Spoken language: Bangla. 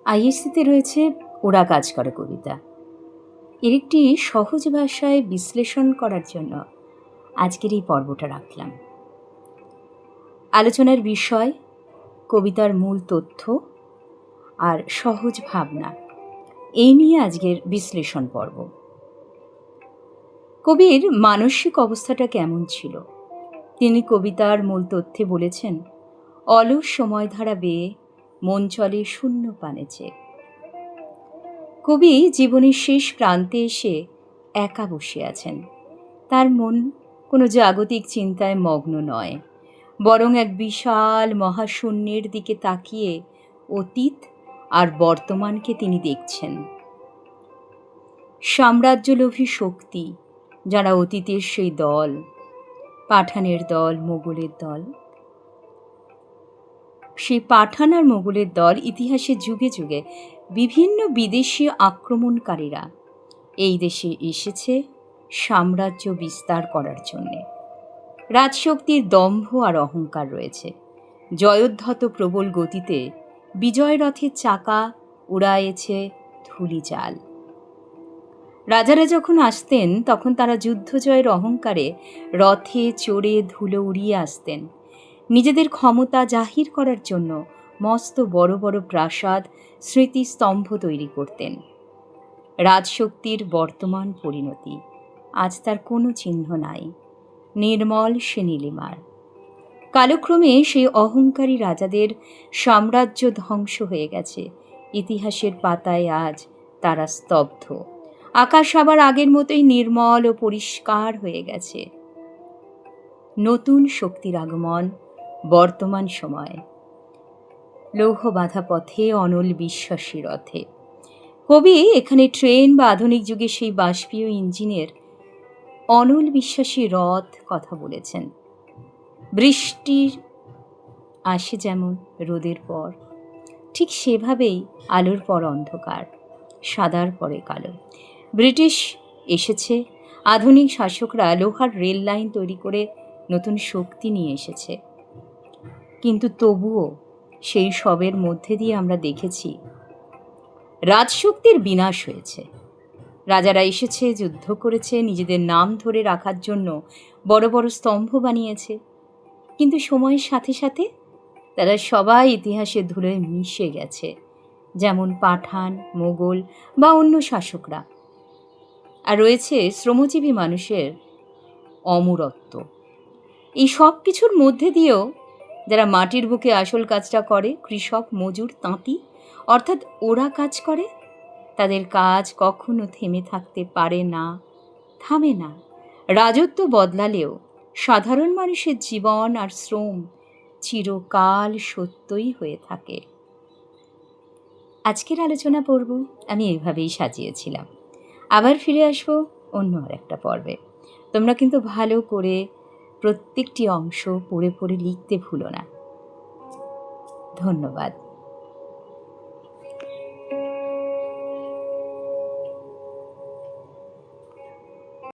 আইএসসিতে রয়েছে ওরা কাজ করে কবিতা। এর একটি সহজ ভাষায় বিশ্লেষণ করার জন্য আজকের এই পর্বটা রাখলাম। আলোচনার বিষয় কবিতার মূল তথ্য আর সহজ ভাবনা, এই নিয়ে আজকের বিশ্লেষণ পর্ব। কবির মানসিক অবস্থাটা কেমন ছিল? তিনি কবিতার মূল তথ্যে বলেছেন, অলস সময়ধারা বেয়ে মন চলে শূন্য পানে চেয়ে। কবি জীবনের শেষ প্রান্তে এসে একা বসে আছেন। তার মন কোনো জাগতিক চিন্তায় মগ্ন নয়, বরং এক বিশাল মহাশূন্যের দিকে তাকিয়ে অতীত আর বর্তমানকে তিনি দেখছেন। সাম্রাজ্যলোভী শক্তি, যারা অতীতের সেই দল, পাঠানের দল, মোগলের দল, সেই পাঠান আর মোগলের দল ইতিহাসে যুগে যুগে বিভিন্ন বিদেশি আক্রমণকারীরা এই দেশে এসেছে সাম্রাজ্য বিস্তার করার জন্যে। রাজশক্তির দম্ভ আর অহংকার রয়েছে। জয়োদ্ধত প্রবল গতিতে বিজয় রথের চাকা উড়াইয়েছে ধূলিজাল। রাজারা যখন আসতেন তখন তারা যুদ্ধজয়ের অহংকারে রথে চড়ে ধুলো উড়িয়ে আসতেন। নিজেদের ক্ষমতা জাহির করার জন্য মস্ত বড় বড় প্রাসাদ, স্মৃতিস্তম্ভ তৈরি করতেন। রাজশক্তির বর্তমান পরিণতি, আজ তার কোনো চিহ্ন নাই, নির্মল সে নীলিমার। কালক্রমে সেই অহংকারী রাজাদের সাম্রাজ্য ধ্বংস হয়ে গেছে। ইতিহাসের পাতায় আজ তারা স্তব্ধ। আকাশ আবার আগের মতোই নির্মল ও পরিষ্কার হয়ে গেছে। নতুন শক্তির আগমন বর্তমান সময়ে। লৌহ বাঁধা পথে অনল বিশ্বাসী রথে। কবি এখানে ট্রেন বা আধুনিক যুগে সেই বাষ্পীয় ইঞ্জিনের অনল বিশ্বাসী রথ কথা বলেছেন। বৃষ্টির আসে যেমন রোদের পর, ঠিক সেভাবেই আলোর পর অন্ধকার, সাদার পরে কালো। ব্রিটিশ এসেছে, আধুনিক শাসকরা লোহার রেল লাইন তৈরি করে নতুন শক্তি নিয়ে এসেছে। কিন্তু তবুও সেই সবের মধ্যে দিয়ে আমরা দেখেছি রাজশক্তির বিনাশ হয়েছে। রাজারা এসেছে, যুদ্ধ করেছে, নিজেদের নাম ধরে রাখার জন্য বড় বড় স্তম্ভ বানিয়েছে। কিন্তু সময়ের সাথে সাথে তারা সবাই ইতিহাসের ধুলোয় মিশে গেছে, যেমন পাঠান, মোগল বা অন্য শাসকরা। আর রয়েছে শ্রমজীবী মানুষের অমরত্ব। এই সব কিছুর মধ্যে দিয়েও যারা মাটির বুকে আসল কাজটা করে, কৃষক, মজুর, তাঁতি, অর্থাৎ ওরা কাজ করে, তাদের কাজ কখনো থেমে থাকতে পারে না, থামে না। রাজত্ব বদলালেও সাধারণ মানুষের জীবন আর শ্রম চিরকাল সত্যই হয়ে থাকে। আজকের আলোচনা পর্ব আমি এইভাবেই সাজিয়েছিলাম। আবার ফিরে আসবো অন্য আর একটা পর্বে। তোমরা কিন্তু ভালো করে প্রত্যেকটি অংশ পড়ে পড়ে লিখতে ভুলো না। ধন্যবাদ।